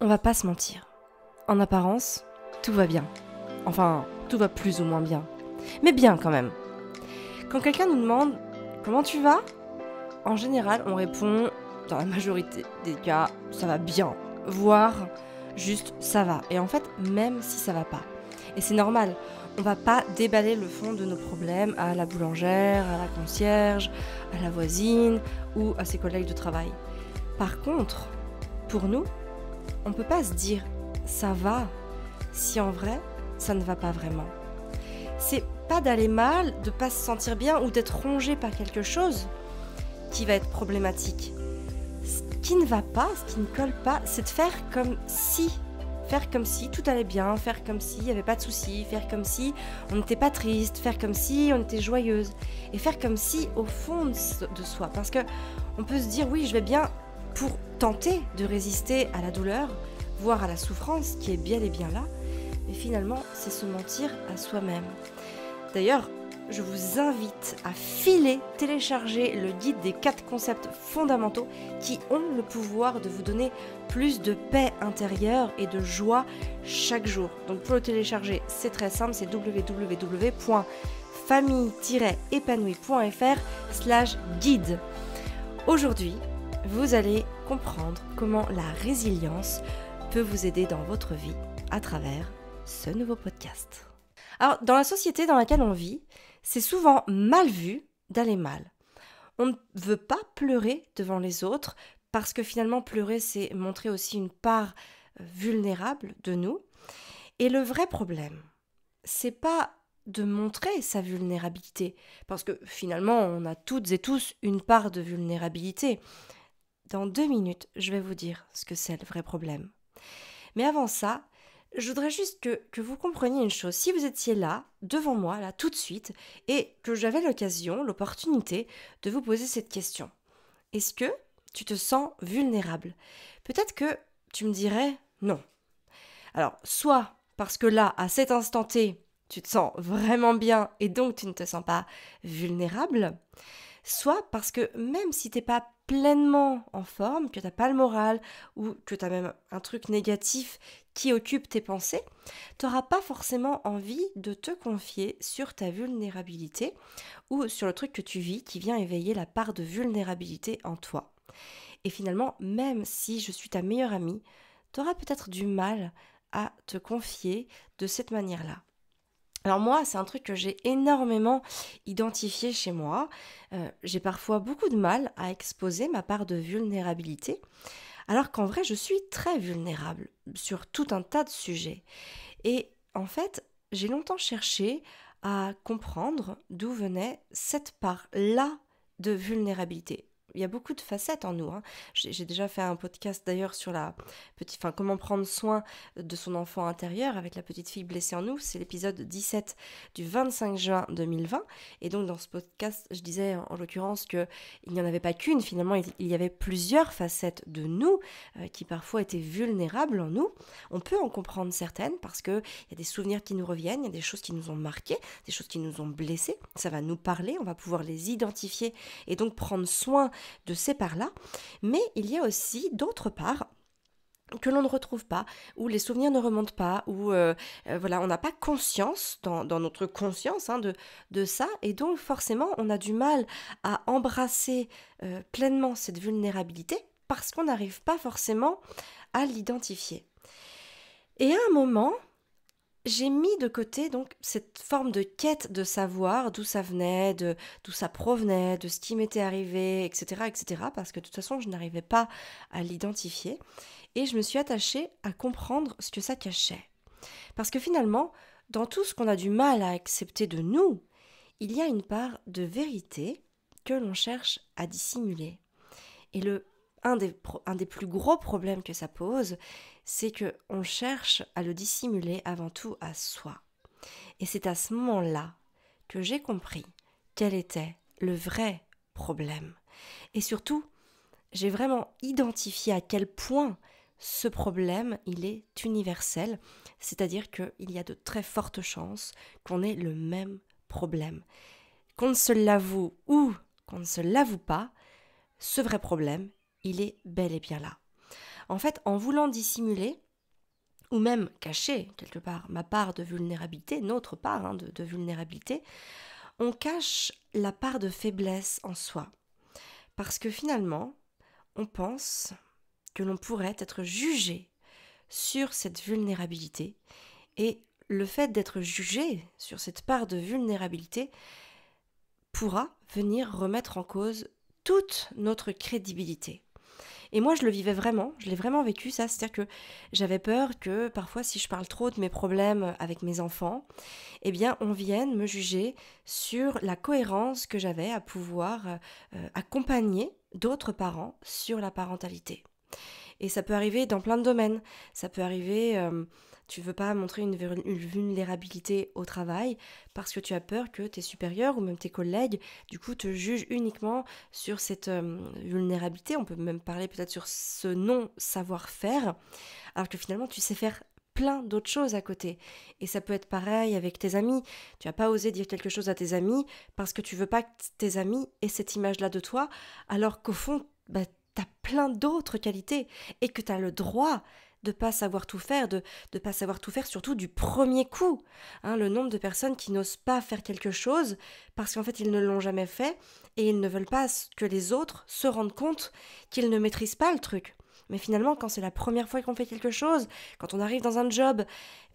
On va pas se mentir. En apparence, tout va bien. Enfin, tout va plus ou moins bien. Mais bien quand même. Quand quelqu'un nous demande « Comment tu vas ?», en général, on répond, dans la majorité des cas, « Ça va bien », voire juste « Ça va ». Et en fait, même si ça va pas. Et c'est normal, on va pas déballer le fond de nos problèmes à la boulangère, à la concierge, à la voisine ou à ses collègues de travail. Par contre, pour nous, on peut pas se dire « ça va » si en vrai, ça ne va pas vraiment. C'est pas d'aller mal, de pas se sentir bien ou d'être rongé par quelque chose qui va être problématique. Ce qui ne va pas, ce qui ne colle pas, c'est de faire comme si tout allait bien, faire comme s'il n'y avait pas de soucis, faire comme si on n'était pas triste, faire comme si on était joyeuse et faire comme si au fond de soi, parce que on peut se dire oui, je vais bien pour tenter de résister à la douleur, voire à la souffrance qui est bel et bien là, mais finalement c'est se mentir à soi-même. D'ailleurs, je vous invite à télécharger le guide des 4 concepts fondamentaux qui ont le pouvoir de vous donner plus de paix intérieure et de joie chaque jour. Donc pour le télécharger, c'est très simple, c'est www.famille-épanouie.fr/guide. Aujourd'hui, vous allez comprendre comment la résilience peut vous aider dans votre vie à travers ce nouveau podcast. Alors, dans la société dans laquelle on vit, c'est souvent mal vu d'aller mal. On ne veut pas pleurer devant les autres parce que finalement pleurer, c'est montrer aussi une part vulnérable de nous. Et le vrai problème, c'est pas de montrer sa vulnérabilité, parce que finalement, on a toutes et tous une part de vulnérabilité. Dans 2 minutes, je vais vous dire ce que c'est le vrai problème. Mais avant ça, je voudrais juste que vous compreniez une chose. Si vous étiez là, devant moi, là, tout de suite, et que j'avais l'opportunité de vous poser cette question. Est-ce que tu te sens vulnérable ? Peut-être que tu me dirais non. Alors, soit parce que là, à cet instant T, tu te sens vraiment bien et donc tu ne te sens pas vulnérable, soit parce que même si tu n'es pas pleinement en forme, que tu n'as pas le moral ou que tu as même un truc négatif qui occupe tes pensées, tu n'auras pas forcément envie de te confier sur ta vulnérabilité ou sur le truc que tu vis qui vient éveiller la part de vulnérabilité en toi. Et finalement, même si je suis ta meilleure amie, tu auras peut-être du mal à te confier de cette manière-là. Alors moi, c'est un truc que j'ai énormément identifié chez moi. J'ai parfois beaucoup de mal à exposer ma part de vulnérabilité, alors qu'en vrai, je suis très vulnérable sur tout un tas de sujets. Et en fait, j'ai longtemps cherché à comprendre d'où venait cette part-là de vulnérabilité. Il y a beaucoup de facettes en nous. J'ai déjà fait un podcast d'ailleurs sur comment prendre soin de son enfant intérieur avec la petite fille blessée en nous. C'est l'épisode 17 du 25 juin 2020. Et donc dans ce podcast, je disais en l'occurrence qu'il n'y en avait pas qu'une. Finalement, il y avait plusieurs facettes de nous qui parfois étaient vulnérables en nous. On peut en comprendre certaines parce qu'il y a des souvenirs qui nous reviennent, il y a des choses qui nous ont marqués, des choses qui nous ont blessés. Ça va nous parler, on va pouvoir les identifier et donc prendre soin de ces parts-là, mais il y a aussi d'autres parts que l'on ne retrouve pas, où les souvenirs ne remontent pas, où on n'a pas conscience dans notre conscience de ça, et donc forcément on a du mal à embrasser pleinement cette vulnérabilité parce qu'on n'arrive pas forcément à l'identifier. Et à un moment, j'ai mis de côté donc cette forme de quête de savoir d'où ça venait, d'où ça provenait, de ce qui m'était arrivé, etc., parce que de toute façon, je n'arrivais pas à l'identifier. Et je me suis attachée à comprendre ce que ça cachait. Parce que finalement, dans tout ce qu'on a du mal à accepter de nous, il y a une part de vérité que l'on cherche à dissimuler. Et un des plus gros problèmes que ça pose, c'est qu'on cherche à le dissimuler avant tout à soi. Et c'est à ce moment-là que j'ai compris quel était le vrai problème. Et surtout, j'ai vraiment identifié à quel point ce problème, il est universel, c'est-à-dire qu'il y a de très fortes chances qu'on ait le même problème. Qu'on ne se l'avoue ou qu'on ne se l'avoue pas, ce vrai problème, il est bel et bien là. En fait, en voulant dissimuler, ou même cacher quelque part ma part de vulnérabilité, notre part de vulnérabilité, on cache la part de faiblesse en soi. Parce que finalement, on pense que l'on pourrait être jugé sur cette vulnérabilité. Et le fait d'être jugé sur cette part de vulnérabilité pourra venir remettre en cause toute notre crédibilité. Et moi, je le vivais vraiment, je l'ai vraiment vécu ça, c'est-à-dire que j'avais peur que parfois si je parle trop de mes problèmes avec mes enfants, eh bien on vienne me juger sur la cohérence que j'avais à pouvoir accompagner d'autres parents sur la parentalité. Et ça peut arriver dans plein de domaines, ça peut arriver... tu veux pas montrer une vulnérabilité au travail parce que tu as peur que tes supérieurs ou même tes collègues, du coup, te jugent uniquement sur cette vulnérabilité. On peut même parler peut-être sur ce non-savoir-faire, alors que finalement, tu sais faire plein d'autres choses à côté. Et ça peut être pareil avec tes amis. Tu vas pas oser dire quelque chose à tes amis parce que tu veux pas que tes amis aient cette image-là de toi, alors qu'au fond, tu as plein d'autres qualités et que tu as le droit de pas savoir tout faire, de pas savoir tout faire surtout du premier coup. Le nombre de personnes qui n'osent pas faire quelque chose parce qu'en fait ils ne l'ont jamais fait et ils ne veulent pas que les autres se rendent compte qu'ils ne maîtrisent pas le truc. Mais finalement, quand c'est la première fois qu'on fait quelque chose, quand on arrive dans un job,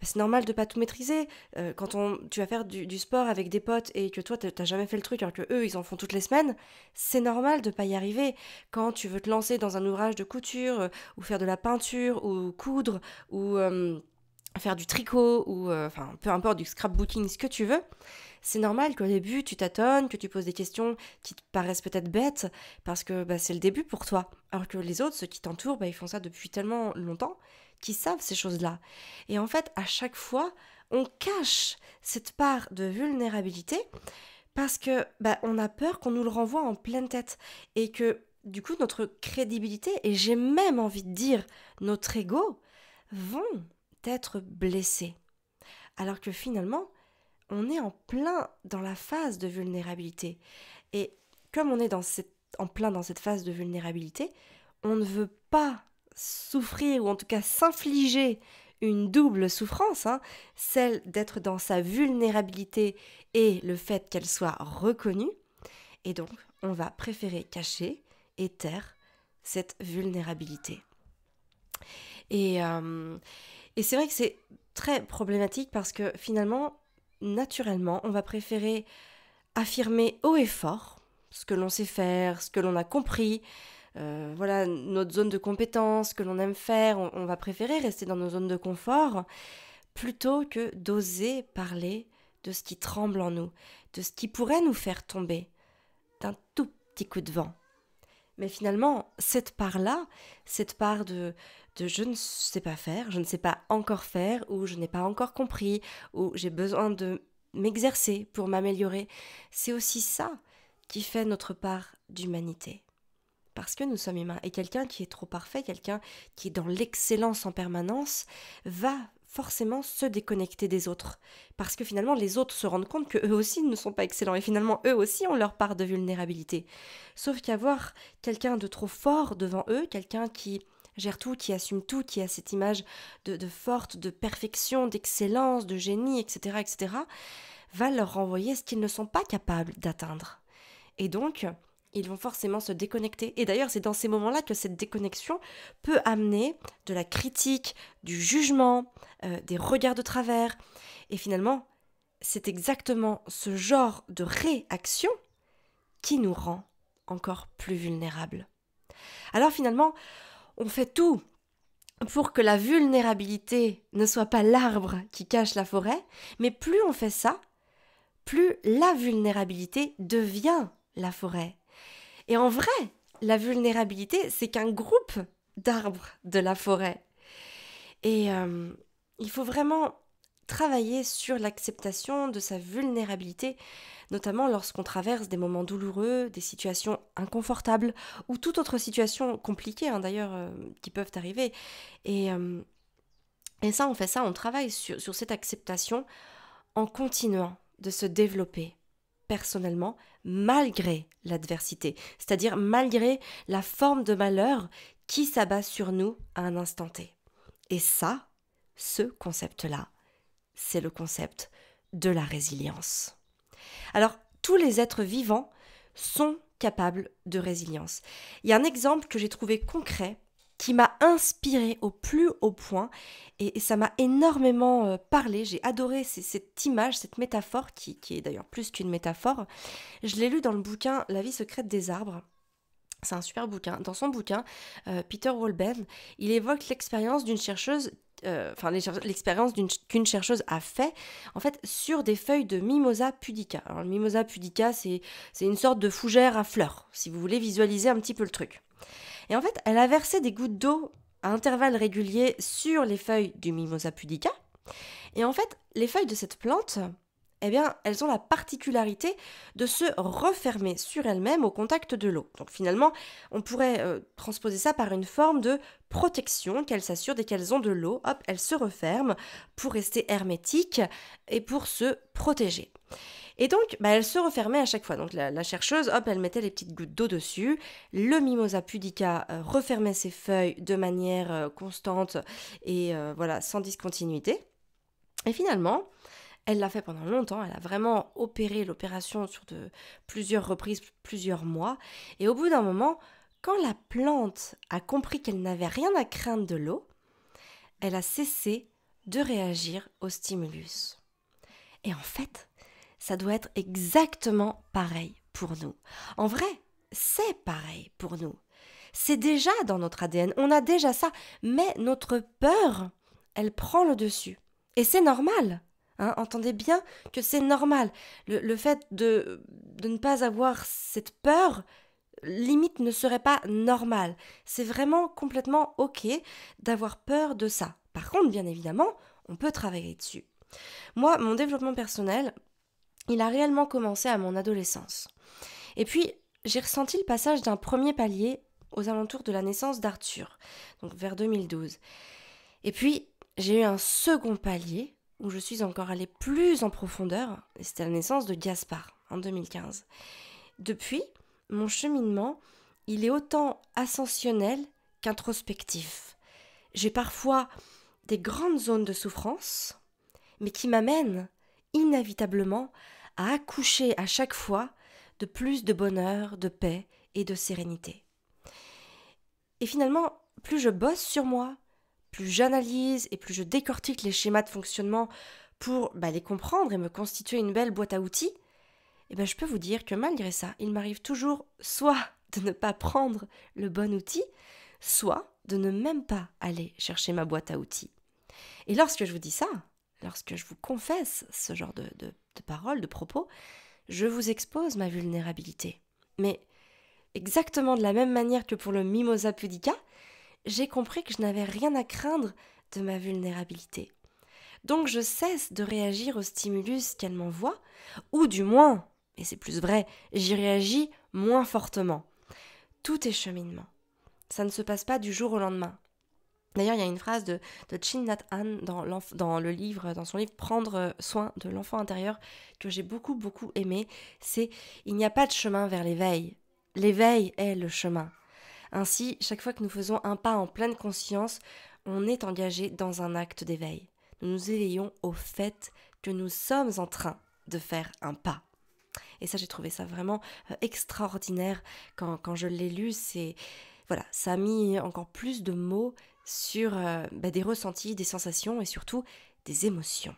c'est normal de pas tout maîtriser. Quand tu vas faire du sport avec des potes et que toi, t'as jamais fait le truc alors que eux, ils en font toutes les semaines, c'est normal de pas y arriver. Quand tu veux te lancer dans un ouvrage de couture, ou faire de la peinture, ou coudre, ou faire du tricot, ou peu importe, du scrapbooking, ce que tu veux, c'est normal qu'au début, tu tâtonnes, que tu poses des questions qui te paraissent peut-être bêtes, parce que c'est le début pour toi. Alors que les autres, ceux qui t'entourent, ils font ça depuis tellement longtemps qu'ils savent ces choses-là. Et en fait, à chaque fois, on cache cette part de vulnérabilité parce que on a peur qu'on nous le renvoie en pleine tête. Et que, du coup, notre crédibilité, et j'ai même envie de dire notre ego, vont être blessés. Alors que finalement, on est en plein dans la phase de vulnérabilité. Et comme on est en plein dans cette phase de vulnérabilité, on ne veut pas souffrir ou en tout cas s'infliger une double souffrance, celle d'être dans sa vulnérabilité et le fait qu'elle soit reconnue. Et donc, on va préférer cacher et taire cette vulnérabilité. Et c'est vrai que c'est très problématique parce que finalement, naturellement, on va préférer affirmer haut et fort ce que l'on sait faire, ce que l'on a compris, notre zone de compétence, ce que l'on aime faire. On va préférer rester dans nos zones de confort plutôt que d'oser parler de ce qui tremble en nous, de ce qui pourrait nous faire tomber d'un tout petit coup de vent. Mais finalement, cette part-là, cette part de je ne sais pas faire, je ne sais pas encore faire, ou je n'ai pas encore compris, ou j'ai besoin de m'exercer pour m'améliorer, c'est aussi ça qui fait notre part d'humanité. Parce que nous sommes humains. Et quelqu'un qui est trop parfait, quelqu'un qui est dans l'excellence en permanence, va forcément se déconnecter des autres. Parce que finalement, les autres se rendent compte qu'eux aussi ne sont pas excellents. Et finalement, eux aussi ont leur part de vulnérabilité. Sauf qu'avoir quelqu'un de trop fort devant eux, quelqu'un qui gère tout, qui assume tout, qui a cette image de forte, de perfection, d'excellence, de génie, etc., va leur renvoyer ce qu'ils ne sont pas capables d'atteindre. Et donc, ils vont forcément se déconnecter. Et d'ailleurs, c'est dans ces moments-là que cette déconnexion peut amener de la critique, du jugement, des regards de travers. Et finalement, c'est exactement ce genre de réaction qui nous rend encore plus vulnérables. Alors finalement, on fait tout pour que la vulnérabilité ne soit pas l'arbre qui cache la forêt, mais plus on fait ça, plus la vulnérabilité devient la forêt. Et en vrai, la vulnérabilité, c'est qu'un groupe d'arbres de la forêt. Et il faut vraiment travailler sur l'acceptation de sa vulnérabilité, notamment lorsqu'on traverse des moments douloureux, des situations inconfortables, ou toute autre situation compliquée, d'ailleurs, qui peuvent arriver. Et ça, on travaille sur cette acceptation en continuant de se développer personnellement, malgré l'adversité, c'est-à-dire malgré la forme de malheur qui s'abat sur nous à un instant T. Et ça, ce concept-là, c'est le concept de la résilience. Alors, tous les êtres vivants sont capables de résilience. Il y a un exemple que j'ai trouvé concret qui m'a inspiré au plus haut point et ça m'a énormément parlé. J'ai adoré cette image, cette métaphore qui est d'ailleurs plus qu'une métaphore. Je l'ai lu dans le bouquin La vie secrète des arbres. C'est un super bouquin. Dans son bouquin, Peter Wohlleben, il évoque l'expérience d'une chercheuse, l'expérience qu'une chercheuse a fait, en fait, sur des feuilles de Mimosa pudica. Alors, le Mimosa pudica, c'est une sorte de fougère à fleurs, si vous voulez visualiser un petit peu le truc. Et en fait, elle a versé des gouttes d'eau à intervalles réguliers sur les feuilles du Mimosa pudica. Et en fait, les feuilles de cette plante, eh bien, elles ont la particularité de se refermer sur elles-mêmes au contact de l'eau. Donc finalement, on pourrait transposer ça par une forme de protection qu'elles s'assurent dès qu'elles ont de l'eau. Hop, elles se referment pour rester hermétiques et pour se protéger. Et donc, elle se refermait à chaque fois. Donc la chercheuse, hop, elle mettait les petites gouttes d'eau dessus. Le Mimosa pudica refermait ses feuilles de manière constante et voilà, sans discontinuité. Et finalement, elle l'a fait pendant longtemps, elle a vraiment opéré l'opération sur de plusieurs reprises, plusieurs mois. Et au bout d'un moment, quand la plante a compris qu'elle n'avait rien à craindre de l'eau, elle a cessé de réagir au stimulus. Et en fait, ça doit être exactement pareil pour nous. En vrai, c'est pareil pour nous. C'est déjà dans notre ADN, on a déjà ça, mais notre peur, elle prend le dessus. Et c'est normal. Entendez bien que c'est normal. Le fait de ne pas avoir cette peur, limite, ne serait pas normal. C'est vraiment complètement OK d'avoir peur de ça. Par contre, bien évidemment, on peut travailler dessus. Moi, mon développement personnel, il a réellement commencé à mon adolescence. Et puis, j'ai ressenti le passage d'un premier palier aux alentours de la naissance d'Arthur, donc vers 2012. Et puis, j'ai eu un second palier où je suis encore allée plus en profondeur, et c'était la naissance de Gaspard, en 2015. Depuis, mon cheminement, il est autant ascensionnel qu'introspectif. J'ai parfois des grandes zones de souffrance, mais qui m'amènent inévitablement à accoucher à chaque fois de plus de bonheur, de paix et de sérénité. Et finalement, plus je bosse sur moi, plus j'analyse et plus je décortique les schémas de fonctionnement pour les comprendre et me constituer une belle boîte à outils, je peux vous dire que malgré ça, il m'arrive toujours soit de ne pas prendre le bon outil, soit de ne même pas aller chercher ma boîte à outils. Et lorsque je vous dis ça, lorsque je vous confesse ce genre de paroles, de propos, je vous expose ma vulnérabilité. Mais exactement de la même manière que pour le Mimosa pudica, j'ai compris que je n'avais rien à craindre de ma vulnérabilité. Donc je cesse de réagir au stimulus qu'elle m'envoie, ou du moins, et c'est plus vrai, j'y réagis moins fortement. Tout est cheminement. Ça ne se passe pas du jour au lendemain. D'ailleurs, il y a une phrase de Thich Nhat Hanh dans son livre « Prendre soin de l'enfant intérieur » que j'ai beaucoup, beaucoup aimé. C'est « Il n'y a pas de chemin vers l'éveil. L'éveil est le chemin. » Ainsi, chaque fois que nous faisons un pas en pleine conscience, on est engagé dans un acte d'éveil. Nous nous éveillons au fait que nous sommes en train de faire un pas. Et ça, j'ai trouvé ça vraiment extraordinaire quand je l'ai lu. Ça a mis encore plus de mots sur des ressentis, des sensations et surtout des émotions.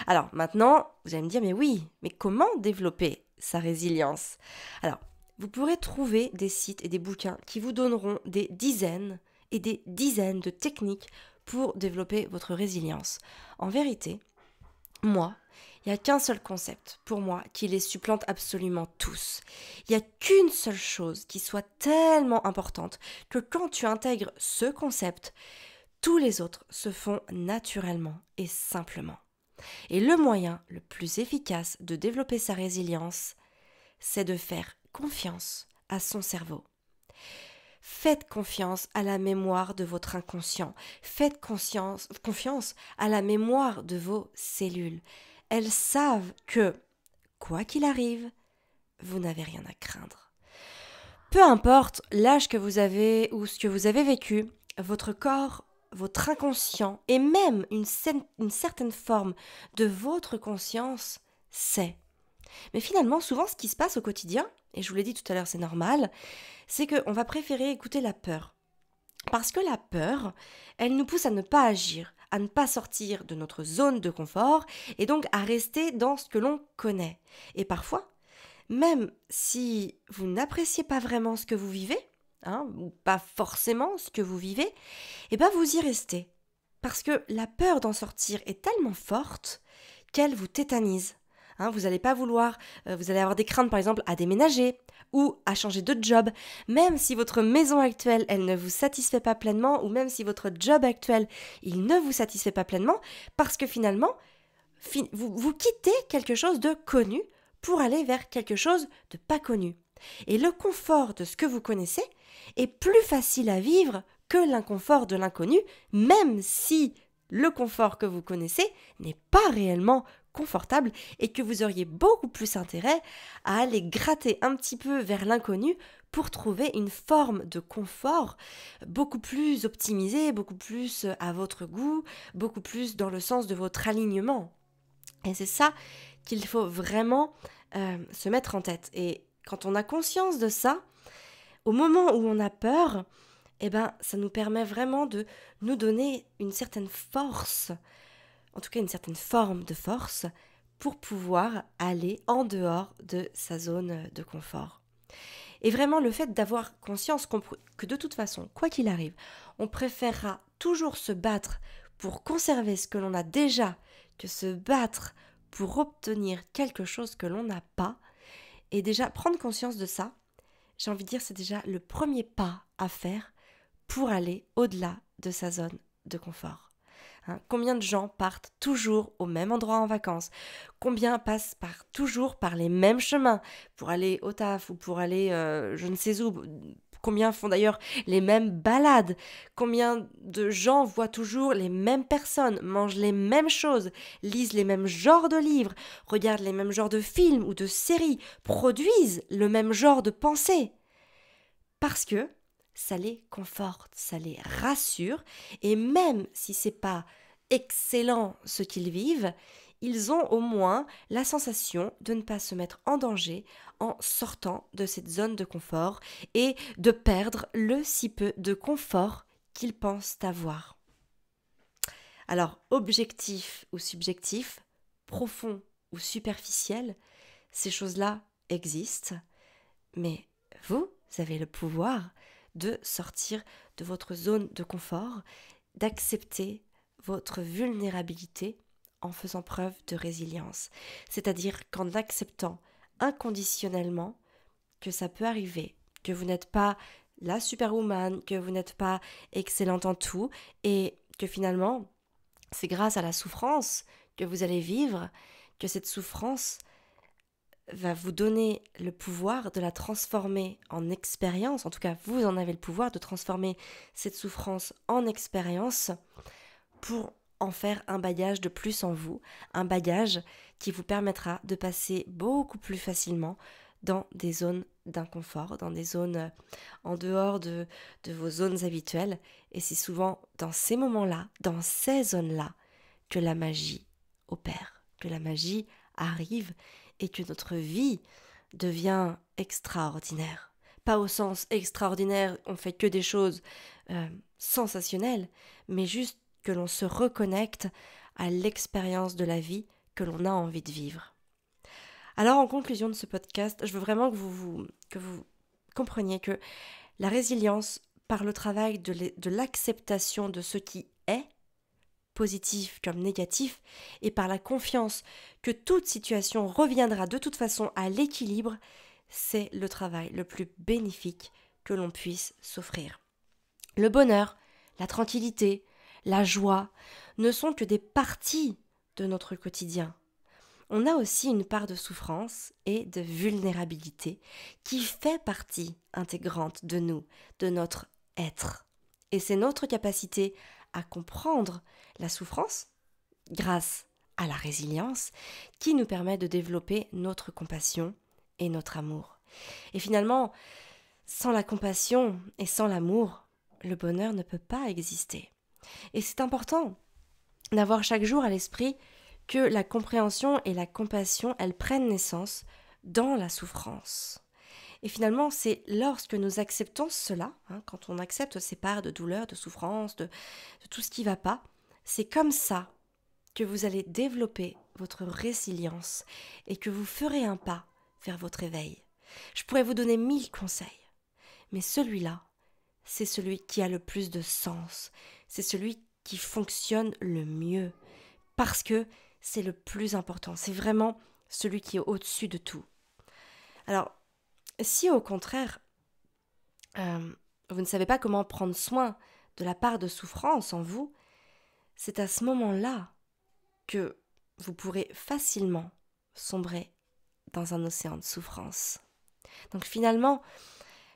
Alors maintenant, vous allez me dire, mais comment développer sa résilience ? Alors, vous pourrez trouver des sites et des bouquins qui vous donneront des dizaines et des dizaines de techniques pour développer votre résilience. En vérité, moi, il n'y a qu'un seul concept, pour moi, qui les supplante absolument tous. Il n'y a qu'une seule chose qui soit tellement importante que quand tu intègres ce concept, tous les autres se font naturellement et simplement. Et le moyen le plus efficace de développer sa résilience, c'est de faire confiance à son cerveau. Faites confiance à la mémoire de votre inconscient. Faites confiance à la mémoire de vos cellules. Elles savent que, quoi qu'il arrive, vous n'avez rien à craindre. Peu importe l'âge que vous avez ou ce que vous avez vécu, votre corps, votre inconscient et même une certaine forme de votre conscience sait. Mais finalement, souvent, ce qui se passe au quotidien, et je vous l'ai dit tout à l'heure, c'est normal, c'est qu'on va préférer écouter la peur. Parce que la peur, elle nous pousse à ne pas agir, à ne pas sortir de notre zone de confort et donc à rester dans ce que l'on connaît. Et parfois, même si vous n'appréciez pas vraiment ce que vous vivez, ou pas forcément ce que vous vivez, vous y restez. Parce que la peur d'en sortir est tellement forte qu'elle vous tétanise. Vous allez pas vouloir, vous allez avoir des craintes par exemple à déménager ou à changer de job, même si votre maison actuelle, elle ne vous satisfait pas pleinement, ou même si votre job actuel, il ne vous satisfait pas pleinement, parce que finalement, vous quittez quelque chose de connu pour aller vers quelque chose de pas connu. Et le confort de ce que vous connaissez est plus facile à vivre que l'inconfort de l'inconnu, même si le confort que vous connaissez n'est pas réellement confortable et que vous auriez beaucoup plus intérêt à aller gratter un petit peu vers l'inconnu pour trouver une forme de confort beaucoup plus optimisée, beaucoup plus à votre goût, beaucoup plus dans le sens de votre alignement. Et c'est ça qu'il faut vraiment se mettre en tête. Et quand on a conscience de ça, au moment où on a peur, ça nous permet vraiment de nous donner une certaine force, en tout cas une certaine forme de force, pour pouvoir aller en dehors de sa zone de confort. Et vraiment le fait d'avoir conscience que de toute façon, quoi qu'il arrive, on préférera toujours se battre pour conserver ce que l'on a déjà que se battre pour obtenir quelque chose que l'on n'a pas. Et déjà prendre conscience de ça, j'ai envie de dire, c'est déjà le premier pas à faire pour aller au-delà de sa zone de confort. Combien de gens partent toujours au même endroit en vacances? Combien passent toujours par les mêmes chemins pour aller au taf ou pour aller je ne sais où? Combien font d'ailleurs les mêmes balades? Combien de gens voient toujours les mêmes personnes, mangent les mêmes choses, lisent les mêmes genres de livres, regardent les mêmes genres de films ou de séries, produisent le même genre de pensée? Parce que ça les conforte, ça les rassure, et même si c'est pas excellent ce qu'ils vivent, ils ont au moins la sensation de ne pas se mettre en danger en sortant de cette zone de confort et de perdre le si peu de confort qu'ils pensent avoir. Alors, objectif ou subjectif, profond ou superficiel, ces choses-là existent, mais vous avez le pouvoir de sortir de votre zone de confort, d'accepter votre vulnérabilité en faisant preuve de résilience. C'est-à-dire qu'en acceptant inconditionnellement que ça peut arriver, que vous n'êtes pas la superwoman, que vous n'êtes pas excellente en tout, et que finalement, c'est grâce à la souffrance que vous allez vivre, que cette souffrance va vous donner le pouvoir de la transformer en expérience. En tout cas, vous en avez le pouvoir de transformer cette souffrance en expérience pour en faire un bagage de plus en vous, un bagage qui vous permettra de passer beaucoup plus facilement dans des zones d'inconfort, dans des zones en dehors de vos zones habituelles. Et c'est souvent dans ces moments-là, dans ces zones-là, que la magie opère, que la magie arrive et que notre vie devient extraordinaire. Pas au sens extraordinaire, on fait que des choses sensationnelles, mais juste que l'on se reconnecte à l'expérience de la vie que l'on a envie de vivre. Alors en conclusion de ce podcast, je veux vraiment que vous compreniez que la résilience, par le travail de l'acceptation de ce qui est, positif comme négatif, et par la confiance que toute situation reviendra de toute façon à l'équilibre, c'est le travail le plus bénéfique que l'on puisse s'offrir. Le bonheur, la tranquillité, la joie ne sont que des parties de notre quotidien. On a aussi une part de souffrance et de vulnérabilité qui fait partie intégrante de nous, de notre être. Et c'est notre capacité à comprendre la souffrance grâce à la résilience qui nous permet de développer notre compassion et notre amour. Et finalement, Sans la compassion et sans l'amour, le bonheur ne peut pas exister. Et c'est important d'avoir chaque jour à l'esprit que la compréhension et la compassion, elles prennent naissance dans la souffrance. Et finalement, c'est lorsque nous acceptons cela, quand on accepte ces parts de douleur, de souffrance, de tout ce qui ne va pas, c'est comme ça que vous allez développer votre résilience et que vous ferez un pas vers votre éveil. Je pourrais vous donner 1000 conseils, mais celui-là, c'est celui qui a le plus de sens, c'est celui qui fonctionne le mieux, parce que c'est le plus important, c'est vraiment celui qui est au-dessus de tout. Alors, si au contraire, vous ne savez pas comment prendre soin de la part de souffrance en vous, c'est à ce moment-là que vous pourrez facilement sombrer dans un océan de souffrance. Donc finalement,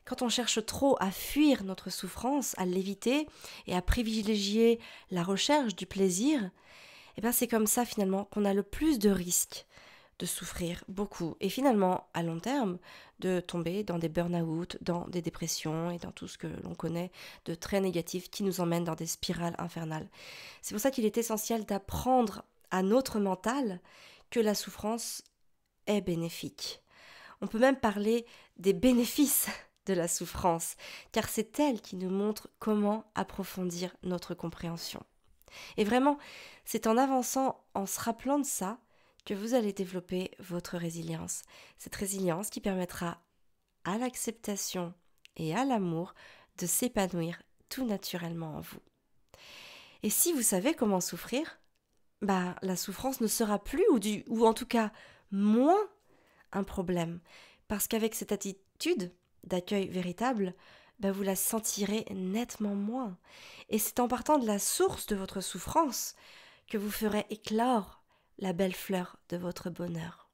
quand on cherche trop à fuir notre souffrance, à l'éviter et à privilégier la recherche du plaisir, c'est comme ça finalement qu'on a le plus de risques de souffrir beaucoup et finalement à long terme de tomber dans des burn-out, dans des dépressions et dans tout ce que l'on connaît de très négatif qui nous emmène dans des spirales infernales. C'est pour ça qu'il est essentiel d'apprendre à notre mental que la souffrance est bénéfique. On peut même parler des bénéfices de la souffrance, car c'est elle qui nous montre comment approfondir notre compréhension. Et vraiment, c'est en avançant, en se rappelant de ça, que vous allez développer votre résilience. Cette résilience qui permettra à l'acceptation et à l'amour de s'épanouir tout naturellement en vous. Et si vous savez comment souffrir, la souffrance ne sera plus, ou en tout cas moins, un problème. Parce qu'avec cette attitude d'accueil véritable, vous la sentirez nettement moins. Et c'est en partant de la source de votre souffrance que vous ferez éclore la belle fleur de votre bonheur.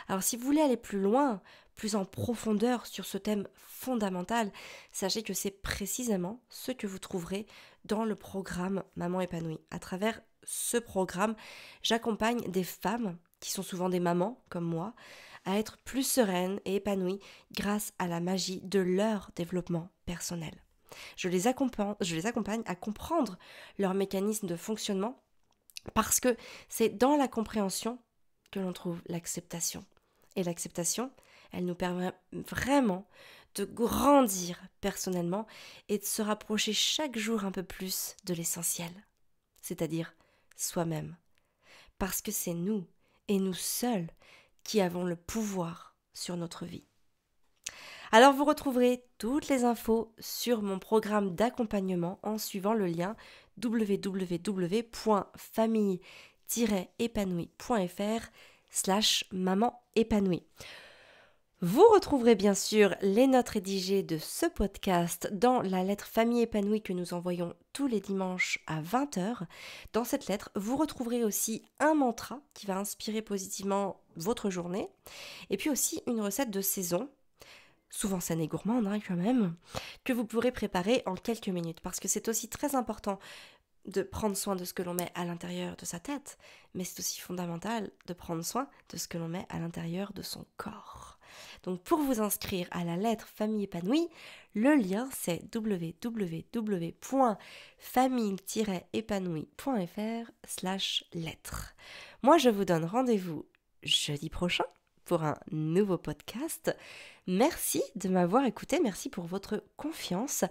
Alors si vous voulez aller plus loin, plus en profondeur sur ce thème fondamental, sachez que c'est précisément ce que vous trouverez dans le programme Maman épanouie. À travers ce programme, j'accompagne des femmes, qui sont souvent des mamans comme moi, à être plus sereines et épanouies grâce à la magie de leur développement personnel. Je les accompagne à comprendre leur mécanisme de fonctionnement parce que c'est dans la compréhension que l'on trouve l'acceptation. Et l'acceptation, elle nous permet vraiment de grandir personnellement et de se rapprocher chaque jour un peu plus de l'essentiel, c'est-à-dire soi-même. Parce que c'est nous, et nous seuls, qui avons le pouvoir sur notre vie. Alors vous retrouverez toutes les infos sur mon programme d'accompagnement en suivant le lien www.famille-épanouie.fr/maman épanouie. Vous retrouverez bien sûr les notes rédigées de ce podcast dans la lettre Famille épanouie que nous envoyons tous les dimanches à 20h. Dans cette lettre, vous retrouverez aussi un mantra qui va inspirer positivement votre journée et puis aussi une recette de saison, souvent saine et gourmande quand même, que vous pourrez préparer en quelques minutes parce que c'est aussi très important de prendre soin de ce que l'on met à l'intérieur de sa tête, mais c'est aussi fondamental de prendre soin de ce que l'on met à l'intérieur de son corps. Donc pour vous inscrire à la lettre Famille épanouie, le lien c'est www.famille-épanouie.fr/lettre. Moi je vous donne rendez-vous jeudi prochain pour un nouveau podcast. Merci de m'avoir écouté, merci pour votre confiance.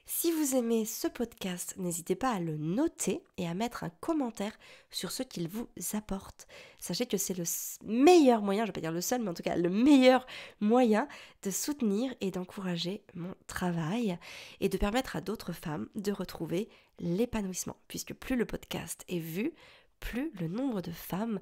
Si vous aimez ce podcast, n'hésitez pas à le noter et à mettre un commentaire sur ce qu'il vous apporte. Sachez que c'est le meilleur moyen, je ne vais pas dire le seul, mais en tout cas le meilleur moyen de soutenir et d'encourager mon travail et de permettre à d'autres femmes de retrouver l'épanouissement. Puisque plus le podcast est vu, plus le nombre de femmes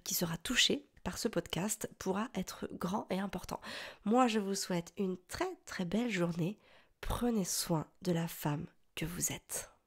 qui sera touché par ce podcast pourra être grand et important. Moi, je vous souhaite une très très belle journée. Prenez soin de la femme que vous êtes.